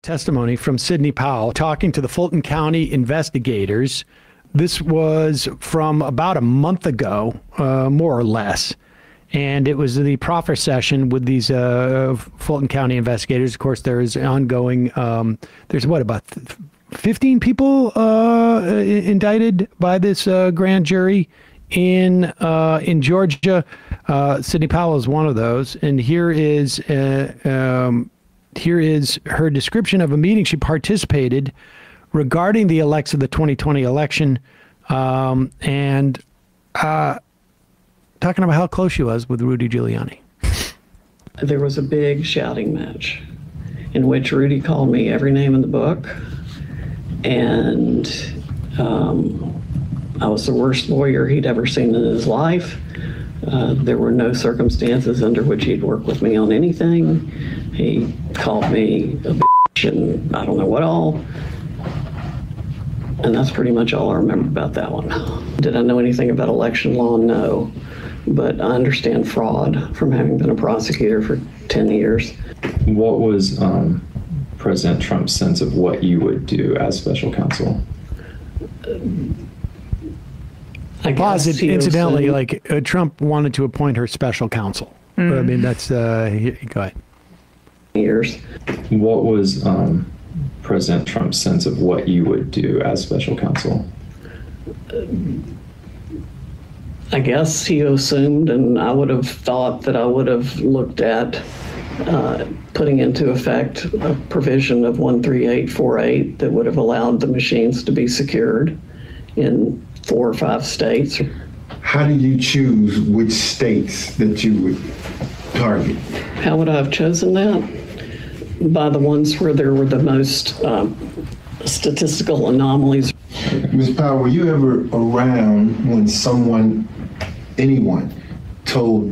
testimony from Sidney Powell talking to the Fulton County investigators. This was from about a month ago, more or less. And it was the proffer session with these Fulton County investigators. Of course, there is ongoing, there's about 15 people indicted by this grand jury in Georgia. Sidney Powell is one of those. And here is her description of a meeting she participated regarding the elects of the 2020 election, and talking about how close she was with Rudy Giuliani. There was a big shouting match in which Rudy called me every name in the book, and I was the worst lawyer he'd ever seen in his life. There were no circumstances under which he'd work with me on anything. He called me a bitch and I don't know what all. And that's pretty much all I remember about that one. Did I know anything about election law? No. But I understand fraud from having been a prosecutor for 10 years. What was President Trump's sense of what you would do as special counsel? Incidentally, like Trump wanted to appoint her special counsel. I mean, that's, go ahead. Years. What was President Trump's sense of what you would do as special counsel? I guess he assumed, and I would have thought that I would have looked at putting into effect a provision of 13848 that would have allowed the machines to be secured in 4 or 5 states. How do you choose which states that you would target? How would I have chosen that? By the ones where there were the most statistical anomalies. Ms. Powell, were you ever around when anyone told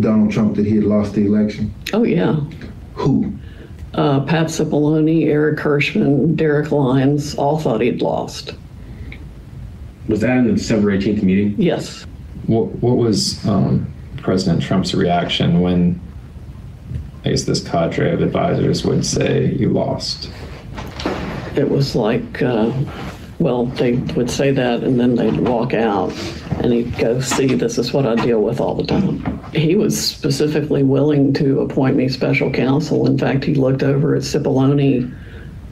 Donald Trump that he had lost the election? Oh, yeah. Who? Pat Cipollone, Eric Hirschman, Derek Lyons, all thought he'd lost. Was that in the December 18th meeting? Yes. What was President Trump's reaction when, I guess, this cadre of advisors would say you lost? It was like, well, they would say that and then they'd walk out and he'd go, see, this is what I deal with all the time. He was specifically willing to appoint me special counsel. In fact, he looked over at Cipollone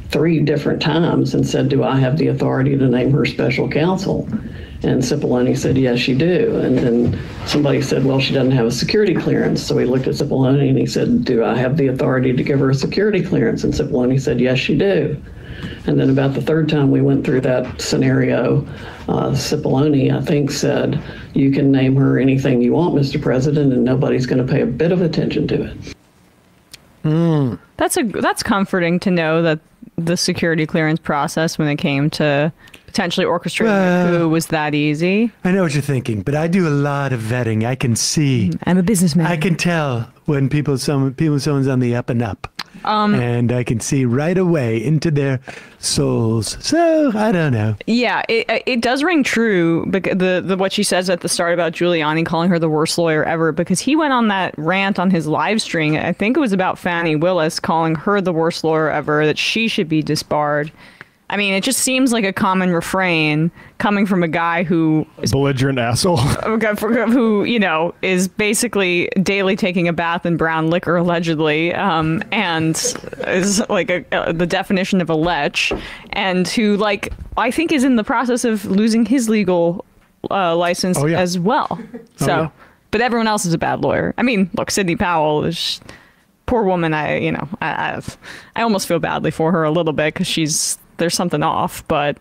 3 different times and said, do I have the authority to name her special counsel? And Cipollone said, yes, you do. And then somebody said, well, she doesn't have a security clearance. So he looked at Cipollone and he said, do I have the authority to give her a security clearance? And Cipollone said, yes, you do. And then about the 3rd time we went through that scenario, Cipollone, I think, said, you can name her anything you want, Mr. President, and nobody's going to pay a bit of attention to it. That's comforting to know that the security clearance process when it came to potentially orchestrating a coup was that easy. I know what you're thinking, but I do a lot of vetting. I can see. I'm a businessman. I can tell when someone's on the up and up. And I can see right away into their souls. So I don't know. Yeah, it does ring true. The what she says at the start about Giuliani calling her the worst lawyer ever, because he went on that rant on his live stream. I think it was about Fani Willis calling her the worst lawyer ever, that she should be disbarred. I mean, it just seems like a common refrain coming from a guy who is belligerent asshole, who, you know, is basically daily taking a bath in brown liquor, allegedly, and is like the definition of a lech, and who, like, I think is in the process of losing his legal license as well. So, but everyone else is a bad lawyer. I mean, look, Sidney Powell is poor woman. I almost feel badly for her a little bit because there's something off, but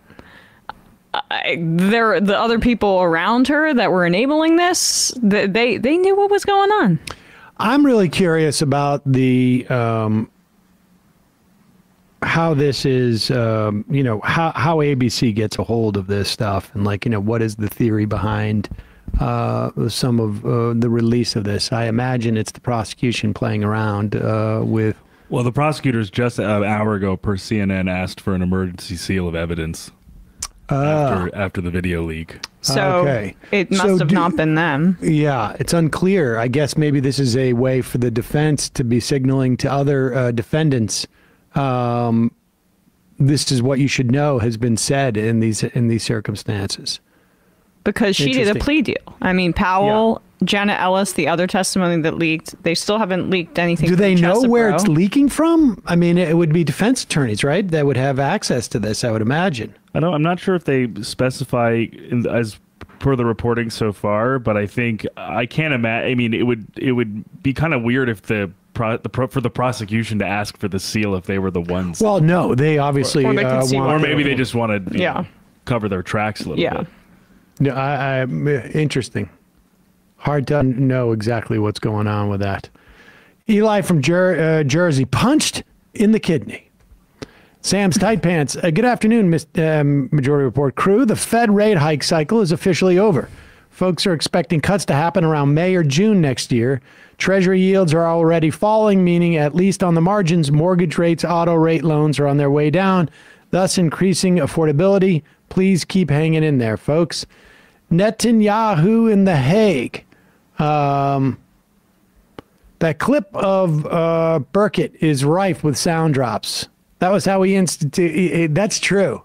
the other people around her that were enabling this, they knew what was going on. I'm really curious about the how this is, how ABC gets a hold of this stuff, and what is the theory behind some of the release of this. I imagine it's the prosecution playing around with. Well, the prosecutors just an hour ago per CNN asked for an emergency seal of evidence after the video leak. So it must have not been them. Yeah, it's unclear. I guess maybe this is a way for the defense to be signaling to other defendants this is what you should know has been said in these circumstances. Because she did a plea deal. I mean, Powell, Jenna Ellis, the other testimony that leaked, they still haven't leaked anything. Do they know where it's leaking from? I mean, it would be defense attorneys, right, that would have access to this, I would imagine. I'm not sure if they specify as per the reporting so far, but I think I can't imagine. I mean, it would be kind of weird if for the prosecution to ask for the seal if they were the ones. Well, no, they obviously or maybe they just want to cover their tracks a little bit. No, interesting. Hard to know exactly what's going on with that. Eli from Jersey, punched in the kidney. Sam's Tight Pants. Good afternoon, Majority Report crew. The Fed rate hike cycle is officially over. Folks are expecting cuts to happen around May or June next year. Treasury yields are already falling, meaning at least on the margins, mortgage rates, auto rate loans are on their way down, thus increasing affordability. Please keep hanging in there, folks. Netanyahu in The Hague. That clip of Burkett is rife with sound drops. That was how he instituted. That's true.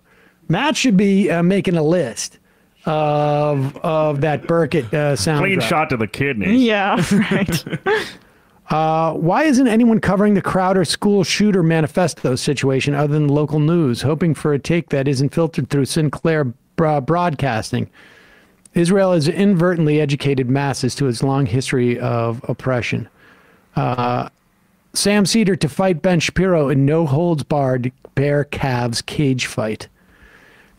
Matt should be making a list of that Burkett sound Clean drop. shot to the kidneys. Yeah, right. Why isn't anyone covering the Crowder school shooter manifesto situation other than local news, hoping for a take that isn't filtered through Sinclair Broadcasting? Israel has inadvertently educated masses to its long history of oppression. Sam Seder to fight Ben Shapiro in no-holds-barred bear calves cage fight.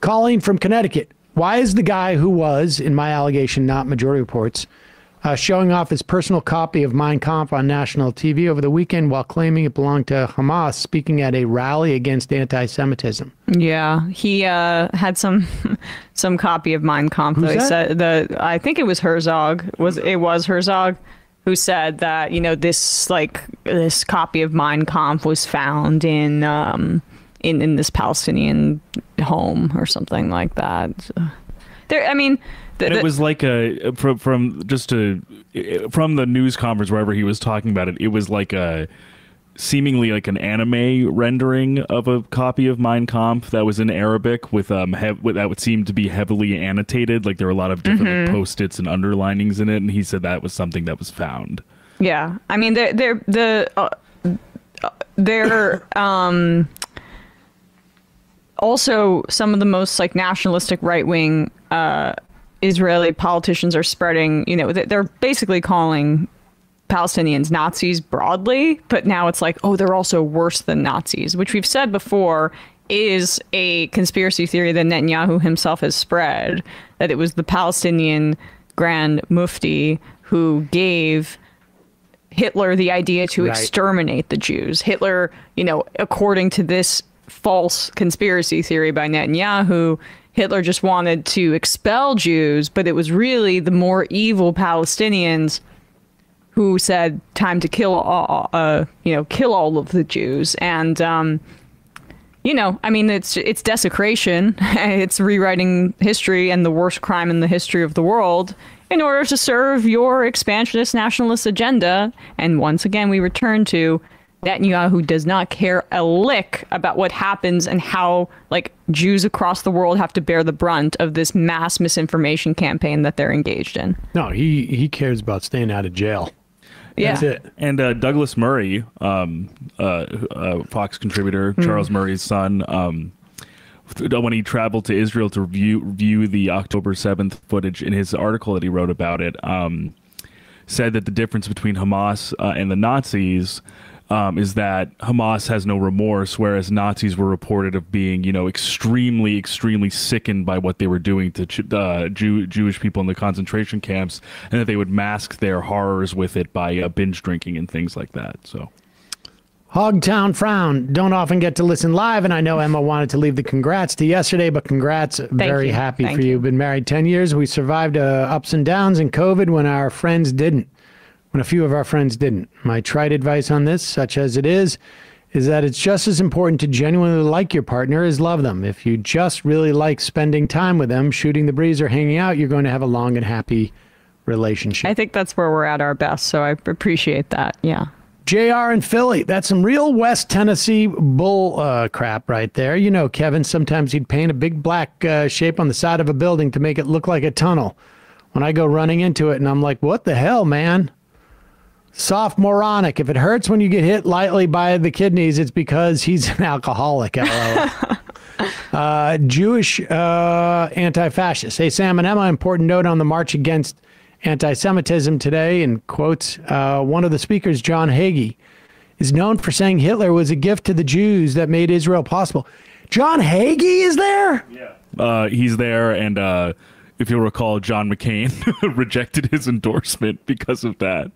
Colleen from Connecticut. Why is the guy who was, in my allegation, not Majority Reports, showing off his personal copy of Mein Kampf on national TV over the weekend while claiming it belonged to Hamas, speaking at a rally against anti-Semitism? Yeah, he had some copy of Mein Kampf. Who's that? I think it was Herzog. It was Herzog who said that this copy of Mein Kampf was found in this Palestinian home or something like that. It was like from the news conference wherever he was talking about it. It was like seemingly like an anime rendering of a copy of Mein Kampf that was in Arabic with that would seem to be heavily annotated. Like there were a lot of different post-its and underlinings in it, and he said that was something that was found. Yeah, I mean they're also some of the most nationalistic right-wing Israeli politicians are spreading, they're basically calling Palestinians Nazis broadly, but now it's they're also worse than Nazis, which we've said before is a conspiracy theory that Netanyahu himself has spread, that it was the Palestinian Grand Mufti who gave Hitler the idea to exterminate the Jews. Hitler, according to this false conspiracy theory by Netanyahu, Hitler just wanted to expel Jews, but it was really the more evil Palestinians who said, "Time to kill all of the Jews." And it's desecration. It's rewriting history and the worst crime in the history of the world in order to serve your expansionist nationalist agenda. And once again, we return to Netanyahu does not care a lick about what happens and how Jews across the world have to bear the brunt of this mass misinformation campaign that they're engaged in. No, he cares about staying out of jail. Yeah. That's it. And Douglas Murray, Fox contributor, Charles Murray's son, when he traveled to Israel to review the October 7th footage, in his article that he wrote about it, said that the difference between Hamas and the Nazis is that Hamas has no remorse, whereas Nazis were reported of being, extremely, extremely sickened by what they were doing to Jewish people in the concentration camps, and that they would mask their horrors with it by binge drinking and things like that. So, Hogtown Frown. Don't often get to listen live, and I know Emma wanted to leave the congrats to yesterday, but congrats. Very happy for you. Been married 10 years. We survived ups and downs in COVID when our friends didn't. When a few of our friends didn't. My trite advice on this, such as it is that it's just as important to genuinely like your partner as love them. If you just really like spending time with them, shooting the breeze or hanging out, you're going to have a long and happy relationship. I think that's where we're at our best, so I appreciate that. Yeah. JR in Philly. That's some real West Tennessee bull crap right there. You know, Kevin, sometimes he'd paint a big black shape on the side of a building to make it look like a tunnel. When I go running into it and I'm like, what the hell, man? Soft moronic. If it hurts when you get hit lightly by the kidneys, it's because he's an alcoholic. Jewish anti-fascist. Hey, Sam and Emma, important note on the march against anti-Semitism today. In quotes, one of the speakers, John Hagee, is known for saying Hitler was a gift to the Jews that made Israel possible. John Hagee is there? Yeah. He's there, and if you'll recall, John McCain rejected his endorsement because of that.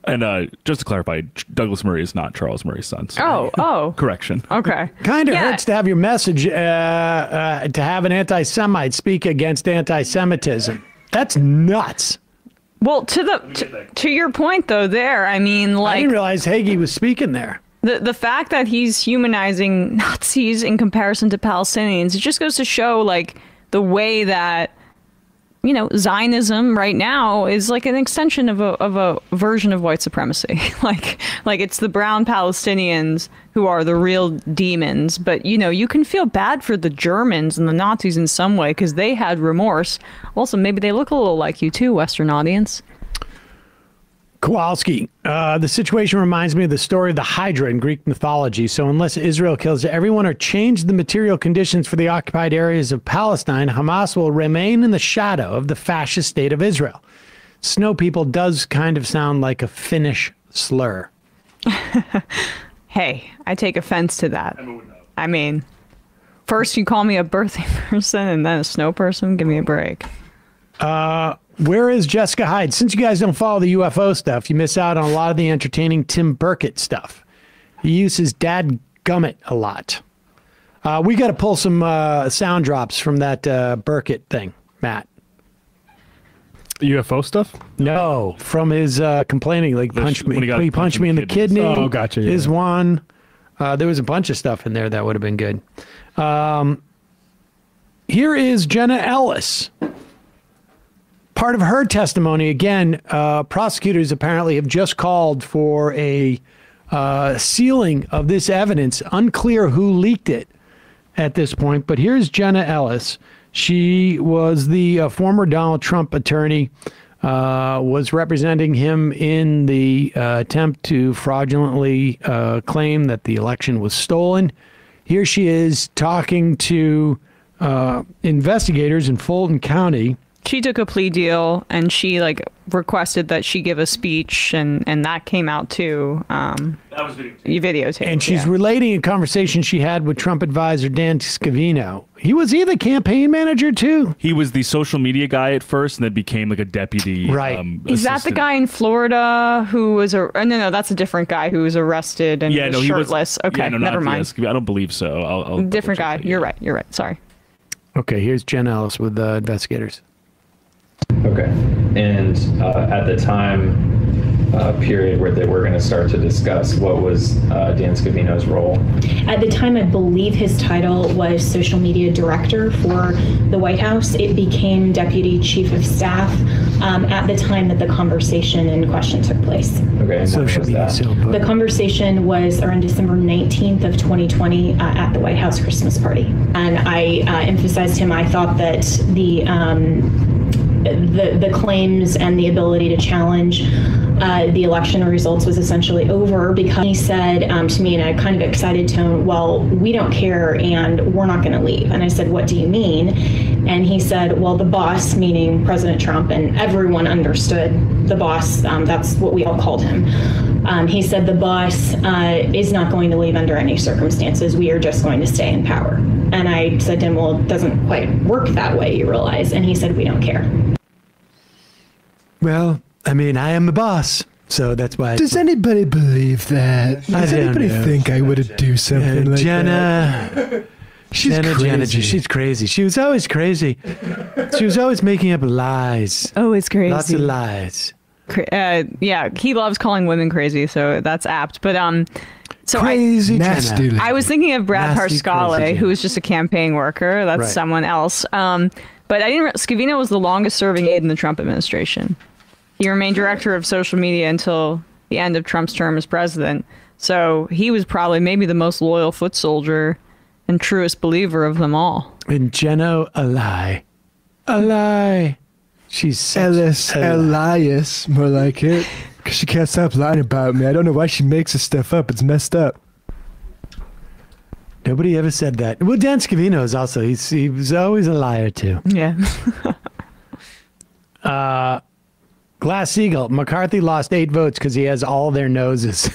And just to clarify, Douglas Murray is not Charles Murray's son. So Oh. Correction. Okay. Kind of hurts to have your message, to have an anti-Semite speak against anti-Semitism. That's nuts. Well, to your point though, there, I mean, like, I didn't realize Hagee was speaking there. The fact that he's humanizing Nazis in comparison to Palestinians, it just goes to show, like, the way that, you know, Zionism right now is like an extension of a version of white supremacy. like it's the brown Palestinians who are the real demons. But, you know, you can feel bad for the Germans and the Nazis in some way because they had remorse. Also, maybe they look a little like you too, Western audience. Kowalski, the situation reminds me of the story of the Hydra in Greek mythology. So unless Israel kills everyone or changes the material conditions for the occupied areas of Palestine, Hamas will remain in the shadow of the fascist state of Israel. Snow people does kind of sound like a Finnish slur. Hey, I take offense to that. I mean, first you call me a birthday person and then a snow person? Give me a break. Where is Jessica Hyde? Since you guys don't follow the UFO stuff, you miss out on a lot of the entertaining Tim Burkett stuff. He uses dad gummit a lot. We got to pull some sound drops from that Burkett thing, Matt. UFO stuff? No, from his complaining, like punch me. He punched me in the kidney. Oh, gotcha. Yeah. Is one. There was a bunch of stuff in there that would have been good. Here is Jenna Ellis. Part of her testimony, again, prosecutors apparently have just called for a sealing of this evidence. Unclear who leaked it at this point, but here's Jenna Ellis. She was the former Donald Trump attorney, was representing him in the attempt to fraudulently claim that the election was stolen. Here she is talking to investigators in Fulton County. She took a plea deal and she like requested that she give a speech, and that came out too. That was videotaped. And she's relating a conversation she had with Trump advisor Dan Scavino. He the campaign manager too? He was the social media guy at first and then became like a deputy. Right. Is that the guy in Florida who was no, that's a different guy who was arrested and was shirtless. Okay, never mind. I don't believe so. I'll different guy. You're right. Sorry. Okay, here's Jen Ellis with the investigators. Okay. And at the time period where they were going to start to discuss, what was Dan Scavino's role? At the time, I believe his title was social media director for the White House. It became deputy chief of staff at the time that the conversation in question took place. Okay. Social media. The conversation was around December 19th of 2020 at the White House Christmas party. And I emphasized him. I thought that the claims and the ability to challenge the election results was essentially over, because he said to me in a kind of excited tone, well, we don't care and we're not going to leave. And I said, what do you mean? And he said, well, the boss, meaning President Trump, and everyone understood the boss, that's what we all called him. He said the boss is not going to leave under any circumstances. We are just going to stay in power. And I said to him, well, it doesn't quite work that way, you realize. And he said, we don't care. Well, I mean, I am the boss, so that's why. Does anybody believe that? Does anybody think I would do something like that? She's crazy. She's crazy. She was always crazy. She was always making up lies. Oh, it's crazy. Lots of lies. Yeah, he loves calling women crazy, so that's apt. But so crazy nasty. I was thinking of Brad Parscale, who was just a campaign worker. That's someone else. But I didn't. Scavino was the longest serving aide in the Trump administration. He remained director of social media until the end of Trump's term as president. So he was probably maybe the most loyal foot soldier and truest believer of them all. And Jenna, a lie. A lie. She's Elias, more like it. Because she can't stop lying about me. I don't know why she makes this stuff up. It's messed up. Nobody ever said that. Well, Dan Scavino is also, he was always a liar too. Yeah. Glass-Steagall, McCarthy lost 8 votes because he has all their noses.